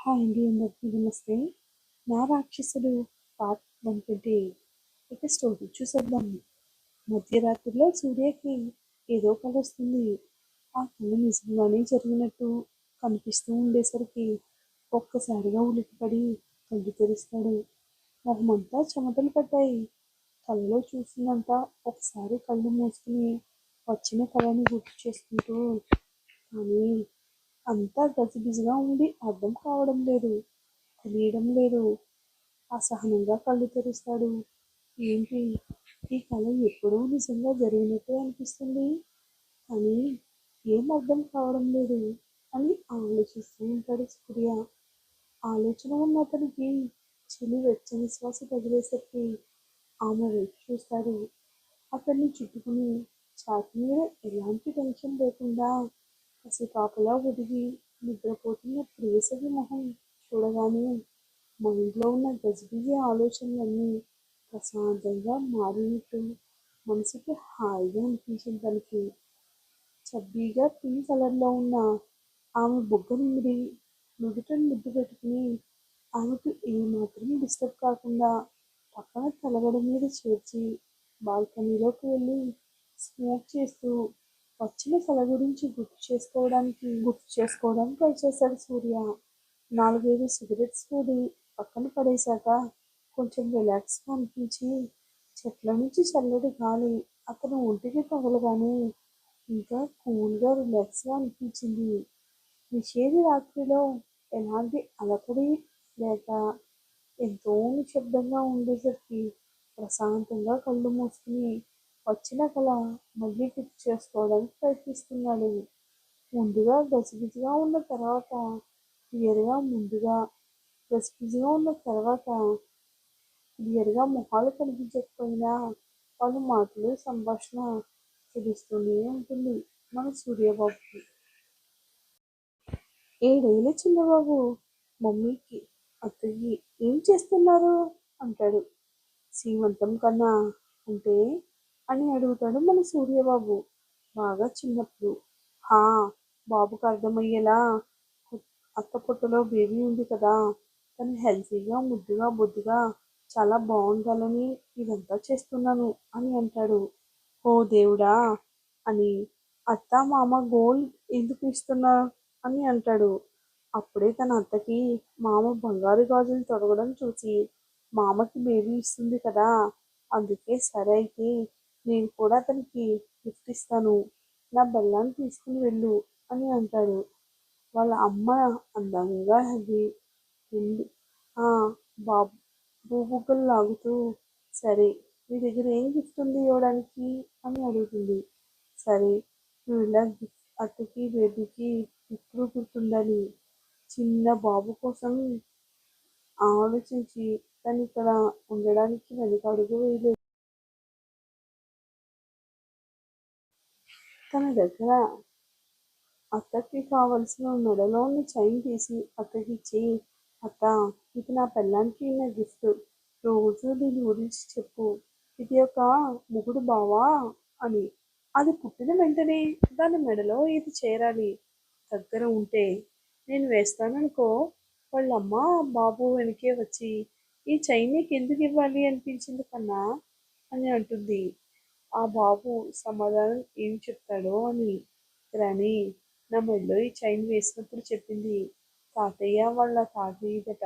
Hi అండి, అందరికీ నమస్తే. నా రాక్షసుడు పార్ట్ 128. ఇక స్టోరీ చూసేద్దాం. మధ్యరాత్రిలో సూర్యకి ఏదో కల వస్తుంది. ఆ కళ నిజంగానే జరిగినట్టు కనిపిస్తూ ఉండేసరికి ఒక్కసారిగా ఉలిక్కిపడి కళ్ళు తెరుస్తాడు. మొహమంతా చెమటలు పడ్డాయి. కళ్ళలో చూసిందంతా ఒకసారి కళ్ళు మూసుకుని వచ్చిన కళని గుర్తు చేసుకుంటూ, కానీ అంతా గజిబిజిగా ఉండి అర్థం కావడం లేదు, తెలియడం లేదు. అసహనంగా కళ్ళు తెరుస్తాడు. ఏంటి, ఈ కళ ఎప్పుడూ నిజంగా జరిగినట్టే అనిపిస్తుంది, కానీ ఏం అర్థం కావడం లేదు అని ఆలోచిస్తూ ఉంటాడు సూర్య. ఆలోచన ఉన్న అతనికి చెలి వెచ్చని శ్వాస తగిలేసరికి ఆమె వైపు చూస్తాడు. అతన్ని చుట్టుకుని ఛాతీ మీద ఎలాంటి టెన్షన్ లేకుండా పసిపాపలా ఒదిగి నిద్రపోతున్న ప్రియసఖి మొహం చూడగానే మైండ్లో ఉన్న గజిబిజి ఆలోచనలన్నీ ప్రశాంతంగా మారినట్టు మనసుకి హాయిగా అనిపించింది తనకి. చబ్బీగా పింక్ కలర్లో ఉన్న ఆమె బుగ్గ నిమిరి నుదుటను ముద్దు పెట్టుకుని ఆమెకు ఏమాత్రం డిస్టర్బ్ కాకుండా పక్కన తలగడ మీద చేర్చి బాల్కనీలోకి వెళ్ళి స్మోక్ చేస్తూ వచ్చిన కళ గురించి గుర్తు చేసుకోవడానికి ట్రై చేశాడు సూర్య. 4-5 సిగరెట్స్ ఊది పక్కన పడేశాక కొంచెం రిలాక్స్గా అనిపించి చెట్ల నుంచి చల్లటి గాలి అతను ఒంటికి తగలగానే ఇంకా కూల్గా రిలాక్స్గా అనిపించింది. నిషేధ రాత్రిలో ఎలాంటి అలకడి లేక ఎంతో నిశ్శబ్దంగా ఉండేసరికి ప్రశాంతంగా కళ్ళు మూసుకుని వచ్చిన కళ మళ్ళీ గుర్తు చేసుకోవడానికి ప్రయత్నిస్తున్నాడు. ముందుగా గజిబిజిగా ఉన్న తర్వాత క్లియర్గా మొహాలు కనిపించకపోయినా వాళ్ళ మాటలు సంభాషణ తెలుస్తూనే ఉంటుంది మన సూర్యబాబుకి. 7 ఏళ్ళ చిన్నబాబు మమ్మీకి, అత్తయ్యకి ఏం చేస్తున్నారు అంటాడు. సీమంతం కన్నా అంటే అని అడుగుతాడు మన సూర్యబాబు బాగా చిన్నప్పుడు. హా, బాబుకు అర్థమయ్యేలా అత్త పొట్టలో బేబీ ఉంది కదా, తను హెల్తీగా ముద్దుగా బొద్దుగా చాలా బాగుండాలని ఇదంతా చేస్తున్నాను అని అంటాడు. ఓ దేవుడా అని అత్త మామ గోల్డ్ ఎందుకు ఇస్తున్నా అని అంటాడు. అప్పుడే తన అత్తకి మామ బంగారు గాజులు తొడగడం చూసి మామకి బేబీ ఇస్తుంది కదా, అందుకే సరే అయితే నేను కూడా అతనికి గిఫ్ట్ ఇస్తాను, నా బెల్లాన్ని తీసుకుని వెళ్ళు అని అంటాడు. వాళ్ళ అమ్మ అందంగా అది ఉంది బాబు బూబుగ్గలు లాగుతూ, సరే మీ దగ్గర ఏం గిఫ్ట్ ఉంది ఇవ్వడానికి అని అడుగుతుంది. సరే, నువ్వు ఇలా గిఫ్ట్ అత్తకి బేబీకి ఎప్పుడు గుర్తుండాలి. చిన్న బాబు కోసం ఆలోచించి తను ఇక్కడ ఉండడానికి వెనుకడుగు వేయలేదు. తన దగ్గర అత్తకి కావలసిన మెడలో ఉన్న చైన్ తీసి అత్తకి ఇచ్చి, అత్త, ఇది నా పెళ్ళానికి నా గిఫ్ట్, రోజు దీని గురించి చెప్పు, ఇది ఒక మొగుడు బావా అని. అది పుట్టిన వెంటనే దాని మెడలో ఇది చేరాలి, దగ్గర ఉంటే నేను వేస్తాననుకో, వాళ్ళమ్మ బాబు వెనకే వచ్చి ఈ చైన్ నీకు ఎందుకు ఇవ్వాలి అనిపించింది కన్నా అని అంటుంది. ఆ బాబు సమాధానం ఏం చెప్తాడో అని. రాణి నా మెడలో ఈ చైన్ వేసినప్పుడు చెప్పింది, తాతయ్య వాళ్ళ తాతయ్యదట,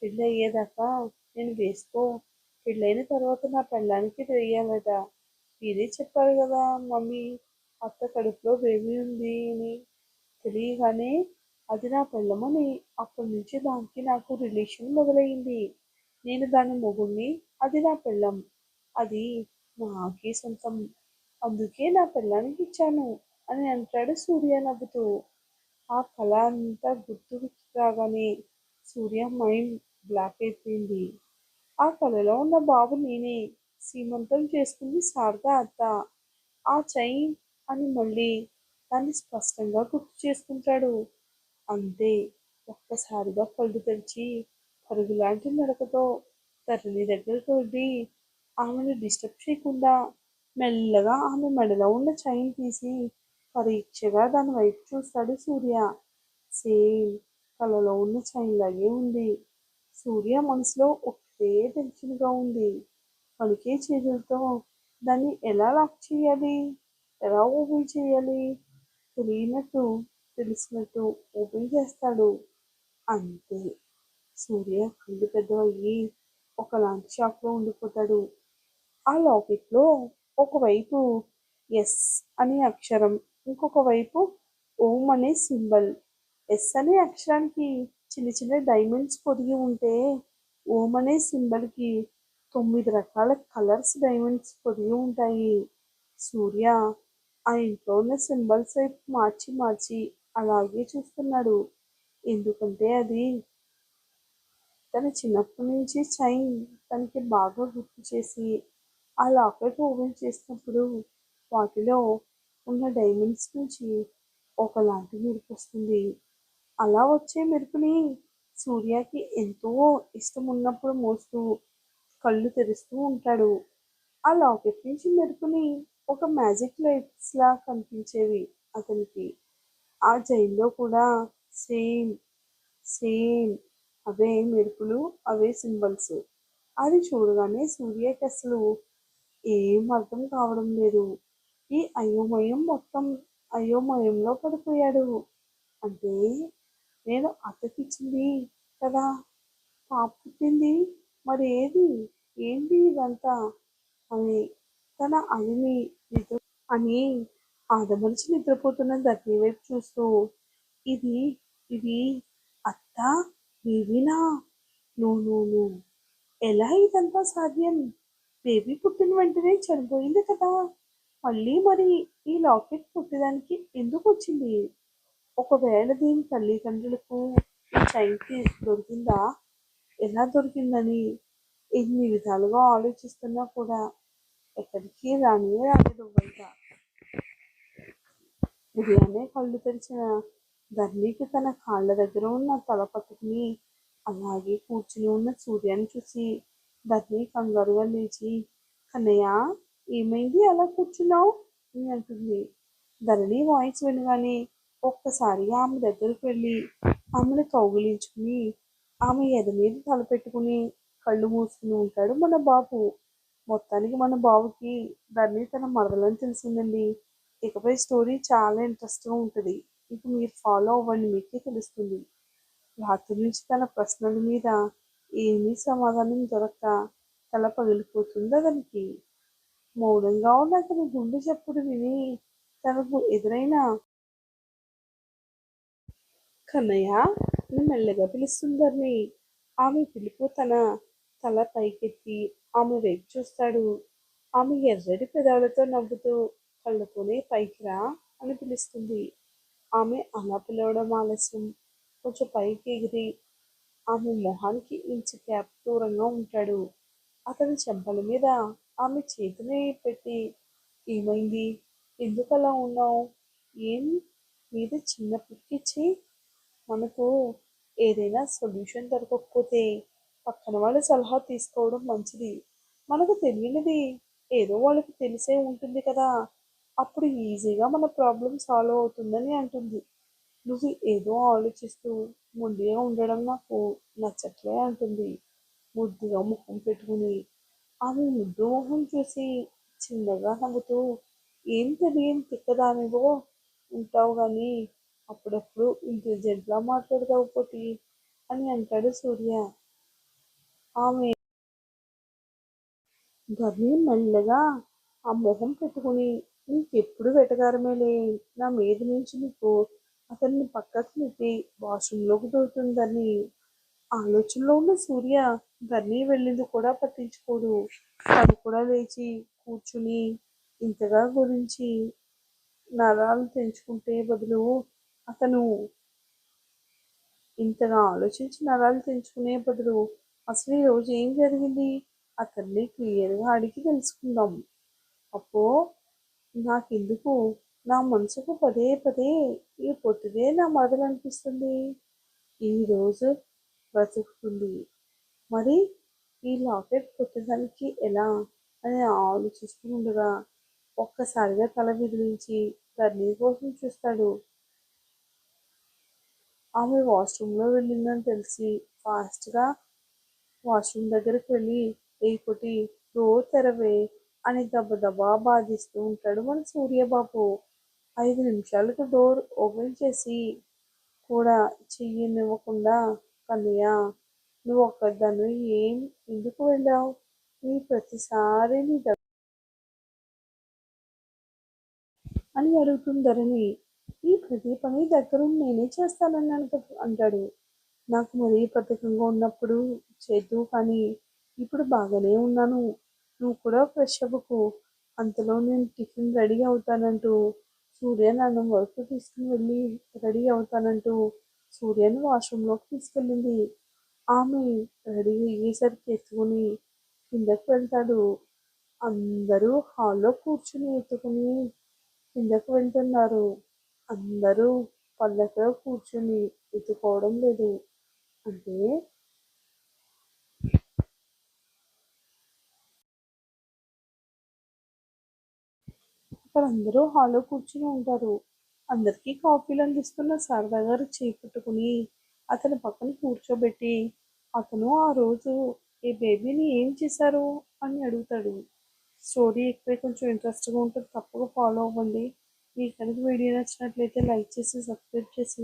పెళ్ళి అయ్యేదాకా నేను వేసుకో, పెళ్ళైన తర్వాత నా పెళ్ళానికి వేయాలట. మీరే చెప్పారు కదా మమ్మీ, అత్త కడుపులో బేబీ ఉంది అని. తెలియగానే అది నా పెళ్ళమని అప్పటి నుంచి దానికి నాకు రిలేషన్ మొదలైంది. నేను దాని మొగుడిని, అది నా పెళ్ళం, అది నాకే సొంతం, అందుకే నా పెళ్ళానికి ఇచ్చాను అని అంటాడు సూర్య నవ్వుతూ. ఆ కళ అంతా గుర్తుకు రాగానే సూర్య మైండ్ బ్లాక్ అయిపోయింది. ఆ కళలో ఉన్న బాబు నేనే, సీమంతం చేసుకుంది శారదా అత్త, ఆ చైన్ అని మళ్ళీ దాన్ని స్పష్టంగా గుర్తు చేసుకుంటాడు. అంతే, ఒక్కసారిగా కళ్ళు తెరిచి పరుగులాంటి నడకతో తరుణి దగ్గరకు వెళ్ళి ఆమెను డిస్టర్బ్ చేయకుండా మెల్లగా ఆమె మెడలో ఉన్న చైన్ తీసి పరీక్షగా దాని వైపు చూస్తాడు సూర్య. సేమ్ కలలో ఉన్న చైన్ లాగే ఉంది. సూర్య మనసులో ఒకటే టెన్షన్గా ఉంది. వణికే చేతులతో దాన్ని ఎలా లాక్ చేయాలి, ఎలా ఓపెన్ చేయాలి తెలియనట్టు తెలిసినట్టు ఓపెన్ చేస్తాడు. అంతే, సూర్య కళ్ళు పెద్దవయ్యి ఒకలాంటి షాక్లో ఉండిపోతాడు. ఆ లాకెట్లో ఒకవైపు ఎస్ అనే అక్షరం, ఇంకొక వైపు ఓం అనే సింబల్. ఎస్ అనే అక్షరానికి చిన్న చిన్న డైమండ్స్ పొదిగి ఉంటే, ఓం అనే సింబల్కి 9 రకాల కలర్స్ డైమండ్స్ పొదిగి ఉంటాయి. సూర్య ఆ ఇంట్లో ఉన్న సింబల్స్ వైపు మార్చి మార్చి అలాగే చూస్తున్నాడు. ఎందుకంటే అది తన చిన్నప్పటి నుంచి చైన్ తనకి బాగా గుర్తు చేసి ఆ లాకెట్ ఓపెన్ చేసినప్పుడు వాటిలో ఉన్న డైమండ్స్ నుంచి ఒకలాంటి మెరుపు వస్తుంది. అలా వచ్చే మెరుపుని సూర్యకి ఎంతో ఇష్టం ఉన్నప్పుడు మోస్తూ కళ్ళు తెరుస్తూ ఉంటాడు. ఆ లాకెట్ నుంచి మెరుపుని ఒక మ్యాజిక్ లైట్స్ లా కనిపించేవి అతనికి. ఆ చైన్లో కూడా సేమ్ సేమ్ అవే మెరుపులు, అవే సింబల్స్. అది చూడగానే సూర్యకి అసలు ఏం అర్థం కావడం లేదు. ఈ అయోమయం మొత్తం అయోమయంలో పడిపోయాడు. అంటే నేను అత్తకిచ్చింది కదా పాప పుట్టింది, మరి ఏది, ఏంటి ఇదంతా అని తన అలిని నిద్ర అని ఆదమరిచి నిద్రపోతున్న ధరణి వైపు చూస్తూ, ఇది ఇది అత్త, బేబీనా? నో నో నో, ఎలా ఇదంతా సాధ్యం? బేబీ పుట్టిన వెంటనే చనిపోయింది కదా, మళ్ళీ మరి ఈ లాకెట్ పుట్టడానికి ఎందుకు వచ్చింది? ఒకవేళ దీని తల్లిదండ్రులకు ఈ చైన్కి దొరికిందా, ఎలా దొరికిందని ఎన్ని విధాలుగా ఆలోచిస్తున్నా కూడా ఎక్కడికి రాలేదు బయట. ఉదయాన్నే కళ్ళు తెరిచిన ధరణికి తన కాళ్ళ దగ్గర ఉన్న తల పట్టుకుని అలాగే కూర్చుని ఉన్న సూర్యాన్ని చూసి ధరణి కంగారుగా లేచి, కన్నయ్య, ఏమైంది అలా కూర్చున్నావు అని అంటుంది. ధరణి వాయిస్ వినగానే ఒక్కసారిగా ఆమె దగ్గరికి వెళ్ళి ఆమెను కౌగిలించుకుని ఆమె ఎద మీద తలపెట్టుకుని కళ్ళు మూసుకుని ఉంటాడు మన బాబు. మొత్తానికి మన బాబుకి ధరణి తన మరదలని తెలిసిందండి. ఇకపై స్టోరీ చాలా ఇంట్రెస్ట్గా ఉంటుంది. ఇక మీరు ఫాలో అవ్వండి, మీకే తెలుస్తుంది. రాత్రి నుంచి తన ప్రశ్నల మీద ఏమీ సమాధానం దొరక్క తల పగిలిపోతుంది అతనికి. మౌనంగా ఉన్న అతని గుండె చప్పుడు విని తనకు ఎదురైన కన్నయ్య అని మెల్లగా పిలుస్తుందని ఆమె పిలుపు తన తల పైకెత్తి ఆమె వైపు చూస్తాడు. ఆమె ఎర్రటి పెదాలతో నవ్వుతూ కళ్ళతోనే పైకి రా అని పిలుస్తుంది. ఆమె అలా పిలవడం ఆలస్యం. కొంచెం పైకి ఎగిరి ఆమె మొహానికి ఇంచు క్యాప్ దూరంగా ఉంటాడు. అతని చెంపల మీద ఆమె చేతిని పెట్టి, ఏమైంది, ఎందుకు అలా ఉన్నావు, ఏం మీద చిన్న పిక్కిచ్చి, మనకు ఏదైనా సొల్యూషన్ దొరకకపోతే పక్కన వాళ్ళ సలహా తీసుకోవడం మంచిది. మనకు తెలియనిది ఏదో వాళ్ళకి తెలిసే ఉంటుంది కదా, అప్పుడు ఈజీగా మన ప్రాబ్లం సాల్వ్ అవుతుందని అంటుంది. నువ్వు ఏదో ఆలోచిస్తూ మొండిగా ఉండడం నాకు నచ్చట్లే అంటుంది ముద్దుగా ముఖం పెట్టుకుని. ఆమె ముద్దు మొహం చూసి చిన్నగా నవ్వుతూ, ఏం తెలియని తిక్కదానివో ఉంటావు కానీ అప్పుడప్పుడు ఇంటెలిజెంట్లా మాట్లాడతావు పోటీ అని అంటాడు సూర్య. ఆమె ధరణి మెల్లగా ఆ మొహం పెట్టుకుని, నీకెప్పుడు వెటకారమేలే, నా మీద నుంచి నీకు అతన్ని పక్కకు నెట్టి వాష్రూంలోకి దూరుతుందని. ఆలోచనలో ఉన్న సూర్య ధరణి వెళ్ళింది కూడా పట్టించుకోడు. తను కూడా లేచి కూర్చుని ఇంతగా గురించి నరాలు తెంచుకుంటే బదులు అతను ఇంతగా ఆలోచించి నరాలు తెంచుకునే బదులు అసలు ఈరోజు ఏం జరిగింది అతన్ని క్లియర్గా అడిగి తెలుసుకుందాం. అప్పో నాకెందుకు నా మనసుకు పదే పదే ఈ పొద్దుదే నా మరదలు అనిపిస్తుంది. ఈరోజు బ్రతుకుతుంది, మరి ఈ లాకెట్ కొట్టడానికి ఎలా అని ఆలోచిస్తూ ఉండగా ఒక్కసారిగా తల విదిలించి ధరణి కోసం చూస్తాడు. ఆమె వాష్రూమ్లో వెళ్ళిందని తెలిసి ఫాస్ట్గా వాష్రూమ్ దగ్గరికి వెళ్ళి ఏకొట్టి డోర్ తెరవే అని దబదబా బాధిస్తూ ఉంటాడు మన సూర్యబాబు. 5 నిమిషాలకు డోర్ ఓపెన్ చేసి కూడా చెయ్యనివ్వకుండా, కన్నయ్య నువ్వు ఒక్కదానివి ఎందుకు వెళ్ళావు? నీ ప్రతిసారి నీ అని అడుగుతుందరని. ఈ ప్రతి పని దగ్గరుండి నేనే చేస్తానన్నాను కదా అంటాడు. నాకు మరీ బద్ధకంగా ఉన్నప్పుడు చేద్దువు కానీ ఇప్పుడు బాగానే ఉన్నాను. నువ్వు కూడా ఫ్రెష్ అవ్వకు. అంతలో నేను టిఫిన్ రెడీ అవుతానంటూ సూర్యని అన్నం వరకు తీసుకుని వెళ్ళి రెడీ అవుతానంటూ సూర్యని వాష్రూమ్లోకి తీసుకెళ్ళింది. ఆమె రెడీ అయ్యేసరికి ఎత్తుకుని కిందకి వెళ్తాడు. అందరూ హాల్లో కూర్చుని ఎత్తుకుని కిందకు వెళ్తున్నారు. అందరూ పల్లకలో కూర్చుని ఎత్తుకోవడం లేదు. అంటే అక్కడ అందరూ హాల్లో కూర్చుని ఉంటారు. అందరికీ కాఫీలు అందిస్తున్న శారదా గారు చేయి పట్టుకుని అతని పక్కన కూర్చోబెట్టి అతను ఆ రోజు ఈ బేబీని ఏం చేశారు అని అడుగుతాడు. స్టోరీ ఎక్కువ కొంచెం ఇంట్రెస్ట్గా ఉంటుంది, తప్పక ఫాలో అవ్వండి. మీకు కనుక వీడియో నచ్చినట్లయితే లైక్ చేసి సబ్స్క్రైబ్ చేసి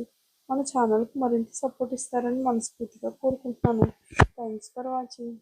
మన ఛానల్కి మరింత సపోర్ట్ ఇస్తారని మనస్ఫూర్తిగా కోరుకుంటున్నాను. Thanks for watching.